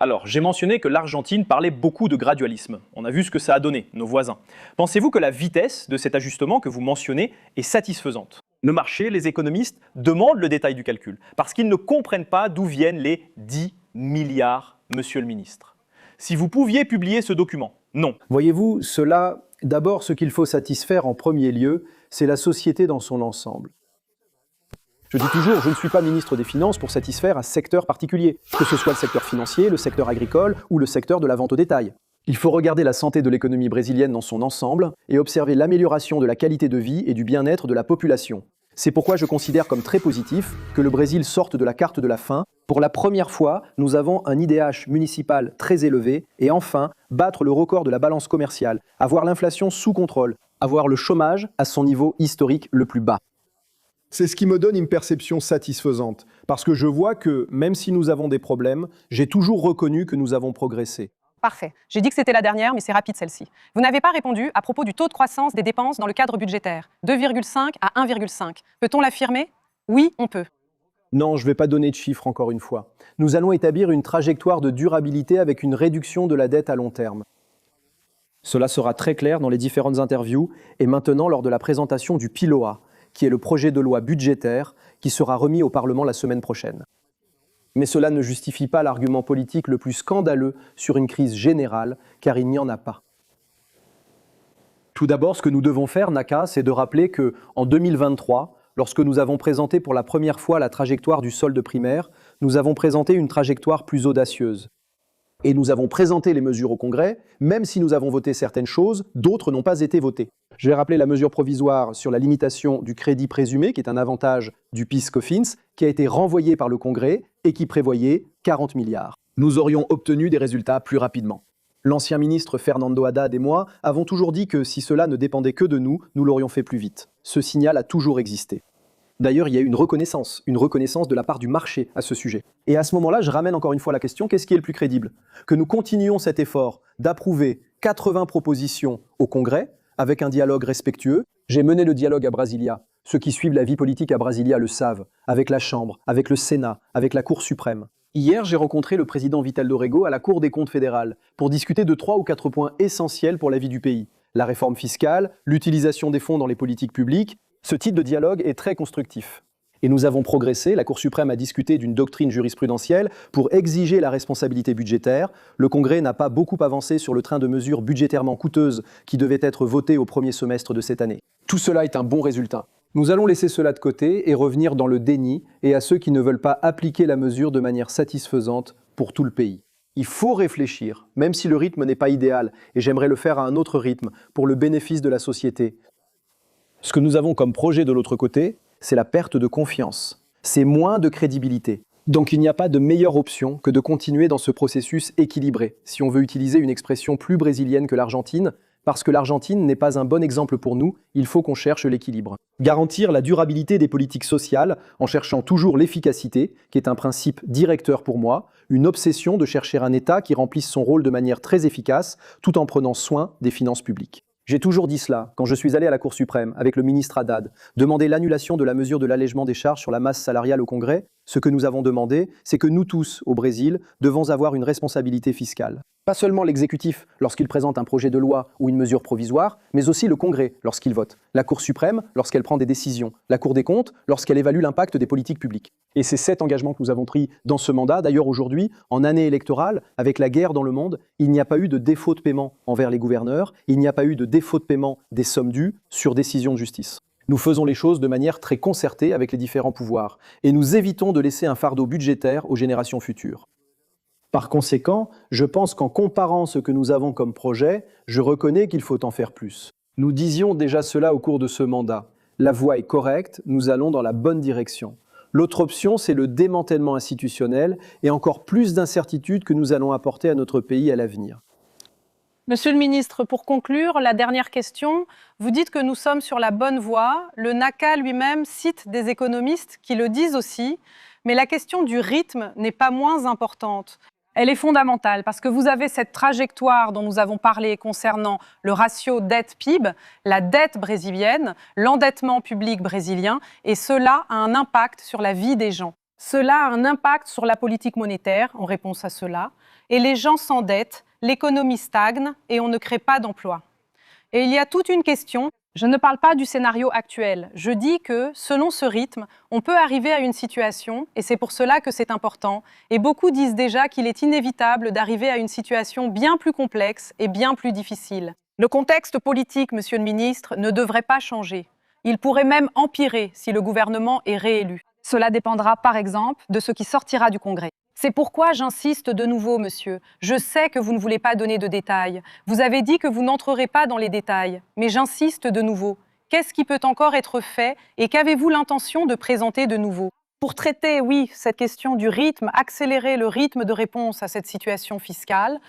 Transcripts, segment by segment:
Alors, j'ai mentionné que l'Argentine parlait beaucoup de gradualisme. On a vu ce que ça a donné, nos voisins. Pensez-vous que la vitesse de cet ajustement que vous mentionnez est satisfaisante? Le marché, les économistes demandent le détail du calcul, parce qu'ils ne comprennent pas d'où viennent les 10 milliards, monsieur le ministre. Si vous pouviez publier ce document, non. Voyez-vous, d'abord, ce qu'il faut satisfaire en premier lieu, c'est la société dans son ensemble. Je dis toujours, je ne suis pas ministre des Finances pour satisfaire un secteur particulier, que ce soit le secteur financier, le secteur agricole ou le secteur de la vente au détail. Il faut regarder la santé de l'économie brésilienne dans son ensemble et observer l'amélioration de la qualité de vie et du bien-être de la population. C'est pourquoi je considère comme très positif que le Brésil sorte de la carte de la faim. Pour la première fois, nous avons un IDH municipal très élevé et enfin, battre le record de la balance commerciale, avoir l'inflation sous contrôle, avoir le chômage à son niveau historique le plus bas. C'est ce qui me donne une perception satisfaisante, parce que je vois que, même si nous avons des problèmes, j'ai toujours reconnu que nous avons progressé. Parfait. J'ai dit que c'était la dernière, mais c'est rapide celle-ci. Vous n'avez pas répondu à propos du taux de croissance des dépenses dans le cadre budgétaire. 2,5 à 1,5. Peut-on l'affirmer? Oui, on peut. Non, je ne vais pas donner de chiffres encore une fois. Nous allons établir une trajectoire de durabilité avec une réduction de la dette à long terme. Cela sera très clair dans les différentes interviews et maintenant lors de la présentation du PILOA, qui est le projet de loi budgétaire qui sera remis au Parlement la semaine prochaine. Mais cela ne justifie pas l'argument politique le plus scandaleux sur une crise générale, car il n'y en a pas. Tout d'abord, ce que nous devons faire, Naka, c'est de rappeler qu'en 2023, lorsque nous avons présenté pour la première fois la trajectoire du solde primaire, nous avons présenté une trajectoire plus audacieuse. Et nous avons présenté les mesures au Congrès, même si nous avons voté certaines choses, d'autres n'ont pas été votées. Je vais rappeler la mesure provisoire sur la limitation du crédit présumé, qui est un avantage du PIS/COFINS, qui a été renvoyé par le Congrès et qui prévoyait 40 milliards. Nous aurions obtenu des résultats plus rapidement. L'ancien ministre Fernando Haddad et moi avons toujours dit que si cela ne dépendait que de nous, nous l'aurions fait plus vite. Ce signal a toujours existé. D'ailleurs, il y a eu une reconnaissance de la part du marché à ce sujet. Et à ce moment-là, je ramène encore une fois la question, qu'est-ce qui est le plus crédible? Que nous continuions cet effort d'approuver 80 propositions au Congrès, avec un dialogue respectueux. J'ai mené le dialogue à Brasilia. Ceux qui suivent la vie politique à Brasilia le savent, avec la Chambre, avec le Sénat, avec la Cour suprême. Hier, j'ai rencontré le président Vital do Rego à la Cour des comptes fédérale pour discuter de 3 ou 4 points essentiels pour la vie du pays. La réforme fiscale, l'utilisation des fonds dans les politiques publiques. Ce type de dialogue est très constructif. Et nous avons progressé, la Cour suprême a discuté d'une doctrine jurisprudentielle pour exiger la responsabilité budgétaire. Le Congrès n'a pas beaucoup avancé sur le train de mesures budgétairement coûteuses qui devaient être votées au premier semestre de cette année. Tout cela est un bon résultat. Nous allons laisser cela de côté et revenir dans le déni et à ceux qui ne veulent pas appliquer la mesure de manière satisfaisante pour tout le pays. Il faut réfléchir, même si le rythme n'est pas idéal, et j'aimerais le faire à un autre rythme, pour le bénéfice de la société. Ce que nous avons comme projet de l'autre côté, c'est la perte de confiance. C'est moins de crédibilité. Donc il n'y a pas de meilleure option que de continuer dans ce processus équilibré, si on veut utiliser une expression plus brésilienne que l'Argentine, parce que l'Argentine n'est pas un bon exemple pour nous, il faut qu'on cherche l'équilibre. Garantir la durabilité des politiques sociales en cherchant toujours l'efficacité, qui est un principe directeur pour moi, une obsession de chercher un État qui remplisse son rôle de manière très efficace, tout en prenant soin des finances publiques. J'ai toujours dit cela quand je suis allé à la Cour suprême avec le ministre Haddad, demander l'annulation de la mesure de l'allègement des charges sur la masse salariale au Congrès. Ce que nous avons demandé, c'est que nous tous, au Brésil, devons avoir une responsabilité fiscale. Pas seulement l'exécutif lorsqu'il présente un projet de loi ou une mesure provisoire, mais aussi le Congrès lorsqu'il vote, la Cour suprême lorsqu'elle prend des décisions, la Cour des comptes lorsqu'elle évalue l'impact des politiques publiques. Et c'est cet engagement que nous avons pris dans ce mandat. D'ailleurs, aujourd'hui, en année électorale, avec la guerre dans le monde, il n'y a pas eu de défaut de paiement envers les gouverneurs, il n'y a pas eu de défaut de paiement des sommes dues sur décision de justice. Nous faisons les choses de manière très concertée avec les différents pouvoirs et nous évitons de laisser un fardeau budgétaire aux générations futures. Par conséquent, je pense qu'en comparant ce que nous avons comme projet, je reconnais qu'il faut en faire plus. Nous disions déjà cela au cours de ce mandat. La voie est correcte, nous allons dans la bonne direction. L'autre option, c'est le démantèlement institutionnel et encore plus d'incertitudes que nous allons apporter à notre pays à l'avenir. Monsieur le ministre, pour conclure, la dernière question. Vous dites que nous sommes sur la bonne voie. Le NACA lui-même cite des économistes qui le disent aussi. Mais la question du rythme n'est pas moins importante. Elle est fondamentale parce que vous avez cette trajectoire dont nous avons parlé concernant le ratio dette-PIB, la dette brésilienne, l'endettement public brésilien, et cela a un impact sur la vie des gens. Cela a un impact sur la politique monétaire en réponse à cela. et les gens s'endettent, l'économie stagne et on ne crée pas d'emplois. Et il y a toute une question. Je ne parle pas du scénario actuel. Je dis que, selon ce rythme, on peut arriver à une situation, et c'est pour cela que c'est important, et beaucoup disent déjà qu'il est inévitable d'arriver à une situation bien plus complexe et bien plus difficile. Le contexte politique, Monsieur le ministre, ne devrait pas changer. Il pourrait même empirer si le gouvernement est réélu. Cela dépendra, par exemple, de ce qui sortira du Congrès. C'est pourquoi j'insiste de nouveau, monsieur. Je sais que vous ne voulez pas donner de détails. Vous avez dit que vous n'entrerez pas dans les détails. Mais j'insiste de nouveau. Qu'est-ce qui peut encore être fait et qu'avez-vous l'intention de présenter de nouveau? Pour traiter, oui, cette question du rythme, accélérer le rythme de réponse à cette situation fiscale.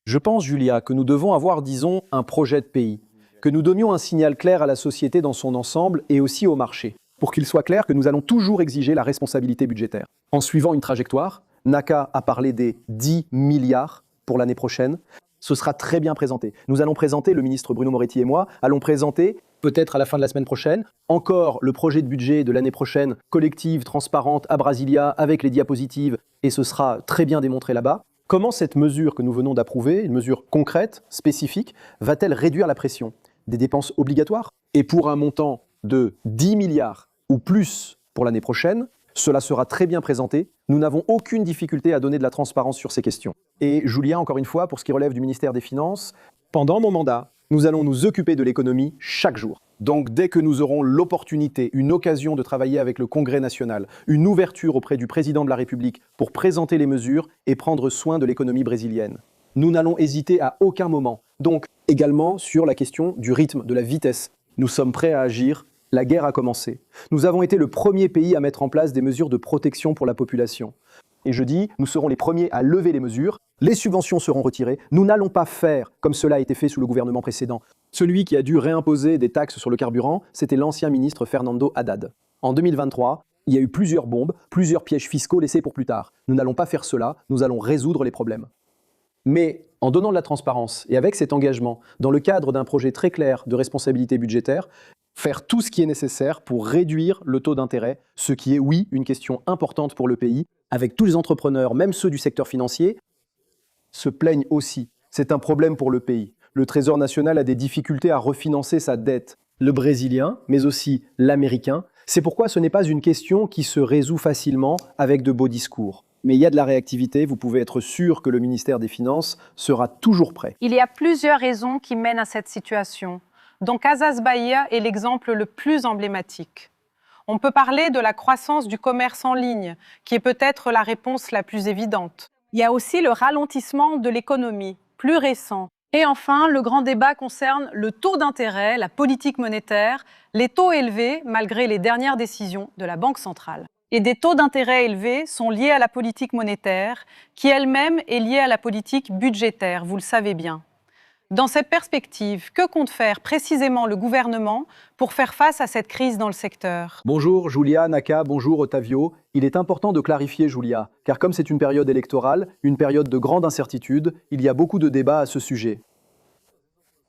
Je pense, Julia, que nous devons avoir, disons, un projet de pays, que nous donnions un signal clair à la société dans son ensemble et aussi au marché, pour qu'il soit clair que nous allons toujours exiger la responsabilité budgétaire. En suivant une trajectoire, NACA a parlé des 10 milliards pour l'année prochaine. Ce sera très bien présenté. Nous allons présenter, le ministre Bruno Moretti et moi, allons présenter, peut-être à la fin de la semaine prochaine, encore le projet de budget de l'année prochaine, collective, transparente, à Brasilia, avec les diapositives, et ce sera très bien démontré là-bas. Comment cette mesure que nous venons d'approuver, une mesure concrète, spécifique, va-t-elle réduire la pression des dépenses obligatoires? Et pour un montant de 10 milliards ou plus pour l'année prochaine, cela sera très bien présenté. Nous n'avons aucune difficulté à donner de la transparence sur ces questions. Et Julia, encore une fois, pour ce qui relève du ministère des Finances, pendant mon mandat, nous allons nous occuper de l'économie chaque jour. Donc dès que nous aurons l'opportunité, une occasion de travailler avec le Congrès national, une ouverture auprès du président de la République pour présenter les mesures et prendre soin de l'économie brésilienne, nous n'allons hésiter à aucun moment. Donc également sur la question du rythme, de la vitesse. Nous sommes prêts à agir. La guerre a commencé. Nous avons été le premier pays à mettre en place des mesures de protection pour la population. Et je dis, nous serons les premiers à lever les mesures, les subventions seront retirées, nous n'allons pas faire comme cela a été fait sous le gouvernement précédent. Celui qui a dû réimposer des taxes sur le carburant, c'était l'ancien ministre Fernando Haddad. En 2023, il y a eu plusieurs bombes, plusieurs pièges fiscaux laissés pour plus tard. Nous n'allons pas faire cela, nous allons résoudre les problèmes. Mais en donnant de la transparence et avec cet engagement, dans le cadre d'un projet très clair de responsabilité budgétaire, faire tout ce qui est nécessaire pour réduire le taux d'intérêt, ce qui est, oui, une question importante pour le pays, avec tous les entrepreneurs, même ceux du secteur financier, se plaignent aussi. C'est un problème pour le pays. Le Trésor national a des difficultés à refinancer sa dette. Le brésilien, mais aussi l'américain. C'est pourquoi ce n'est pas une question qui se résout facilement avec de beaux discours. Mais il y a de la réactivité, vous pouvez être sûr que le ministère des Finances sera toujours prêt. Il y a plusieurs raisons qui mènent à cette situation, dont Casas Bahia est l'exemple le plus emblématique. On peut parler de la croissance du commerce en ligne, qui est peut-être la réponse la plus évidente. Il y a aussi le ralentissement de l'économie, plus récent. Et enfin, le grand débat concerne le taux d'intérêt, la politique monétaire, les taux élevés malgré les dernières décisions de la Banque centrale. Et des taux d'intérêt élevés sont liés à la politique monétaire, qui elle-même est liée à la politique budgétaire, vous le savez bien. Dans cette perspective, que compte faire précisément le gouvernement pour faire face à cette crise dans le secteur? Bonjour Julia, Naka, bonjour Ottavio. Il est important de clarifier Julia, car comme c'est une période électorale, une période de grande incertitude, il y a beaucoup de débats à ce sujet.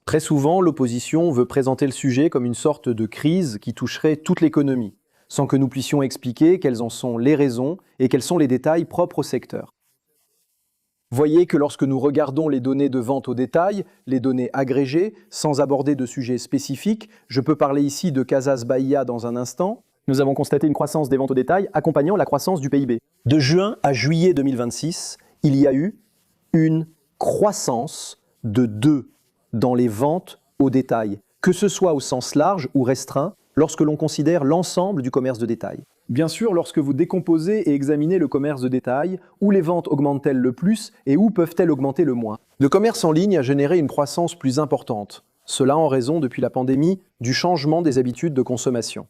Très souvent, l'opposition veut présenter le sujet comme une sorte de crise qui toucherait toute l'économie, sans que nous puissions expliquer quelles en sont les raisons et quels sont les détails propres au secteur. Voyez que lorsque nous regardons les données de vente au détail, les données agrégées, sans aborder de sujets spécifiques, je peux parler ici de Casas Bahia dans un instant, nous avons constaté une croissance des ventes au détail accompagnant la croissance du PIB. De juin à juillet 2026, il y a eu une croissance de 2 dans les ventes au détail, que ce soit au sens large ou restreint, lorsque l'on considère l'ensemble du commerce de détail. Bien sûr, lorsque vous décomposez et examinez le commerce de détail, où les ventes augmentent-elles le plus et où peuvent-elles augmenter le moins? Le commerce en ligne a généré une croissance plus importante. Cela en raison, depuis la pandémie, du changement des habitudes de consommation.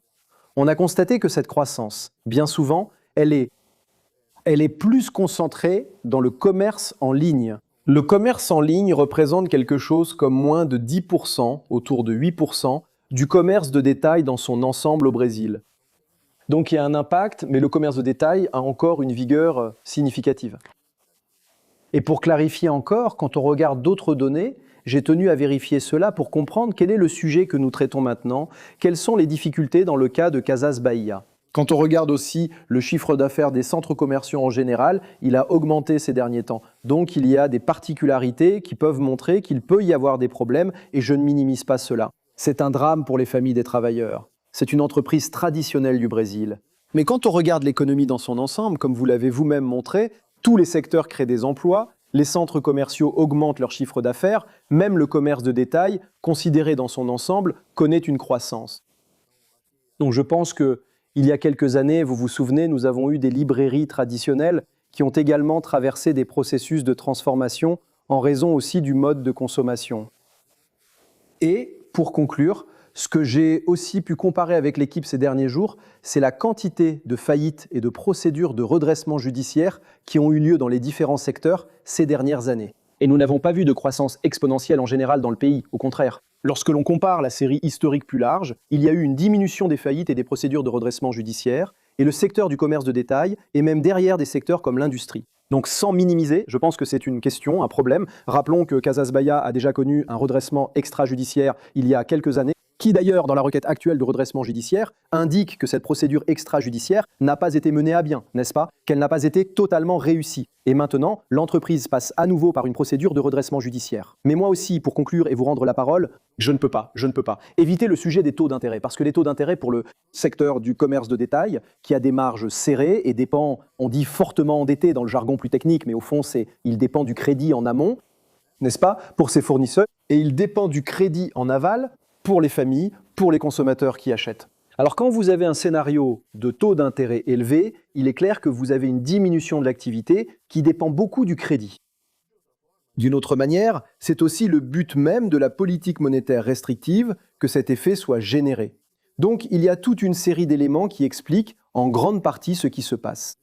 On a constaté que cette croissance, bien souvent, elle est plus concentrée dans le commerce en ligne. Le commerce en ligne représente quelque chose comme moins de 10%, autour de 8%, du commerce de détail dans son ensemble au Brésil. Donc il y a un impact, mais le commerce de détail a encore une vigueur significative. Et pour clarifier encore, quand on regarde d'autres données, j'ai tenu à vérifier cela pour comprendre quel est le sujet que nous traitons maintenant, quelles sont les difficultés dans le cas de Casas Bahia. Quand on regarde aussi le chiffre d'affaires des centres commerciaux en général, il a augmenté ces derniers temps. Donc il y a des particularités qui peuvent montrer qu'il peut y avoir des problèmes et je ne minimise pas cela. C'est un drame pour les familles des travailleurs. C'est une entreprise traditionnelle du Brésil. Mais quand on regarde l'économie dans son ensemble, comme vous l'avez vous-même montré, tous les secteurs créent des emplois, les centres commerciaux augmentent leur chiffre d'affaires, même le commerce de détail, considéré dans son ensemble, connaît une croissance. Donc je pense que il y a quelques années, vous vous souvenez, nous avons eu des librairies traditionnelles qui ont également traversé des processus de transformation en raison aussi du mode de consommation. Et pour conclure, ce que j'ai aussi pu comparer avec l'équipe ces derniers jours, c'est la quantité de faillites et de procédures de redressement judiciaire qui ont eu lieu dans les différents secteurs ces dernières années. Et nous n'avons pas vu de croissance exponentielle en général dans le pays, au contraire. Lorsque l'on compare la série historique plus large, il y a eu une diminution des faillites et des procédures de redressement judiciaire, et le secteur du commerce de détail est même derrière des secteurs comme l'industrie. Donc sans minimiser, je pense que c'est une question, un problème. Rappelons que Casas Bahia a déjà connu un redressement extrajudiciaire il y a quelques années, qui d'ailleurs, dans la requête actuelle de redressement judiciaire, indique que cette procédure extrajudiciaire n'a pas été menée à bien, n'est-ce pas? Qu'elle n'a pas été totalement réussie. Et maintenant, l'entreprise passe à nouveau par une procédure de redressement judiciaire. Mais moi aussi, pour conclure et vous rendre la parole, je ne peux pas. Éviter le sujet des taux d'intérêt, parce que les taux d'intérêt pour le secteur du commerce de détail, qui a des marges serrées et dépend, on dit fortement endetté dans le jargon plus technique, mais au fond, il dépend du crédit en amont, n'est-ce pas, pour ses fournisseurs, et il dépend du crédit en aval pour les familles, pour les consommateurs qui achètent. Alors quand vous avez un scénario de taux d'intérêt élevé, il est clair que vous avez une diminution de l'activité qui dépend beaucoup du crédit. D'une autre manière, c'est aussi le but même de la politique monétaire restrictive que cet effet soit généré. Donc il y a toute une série d'éléments qui expliquent en grande partie ce qui se passe.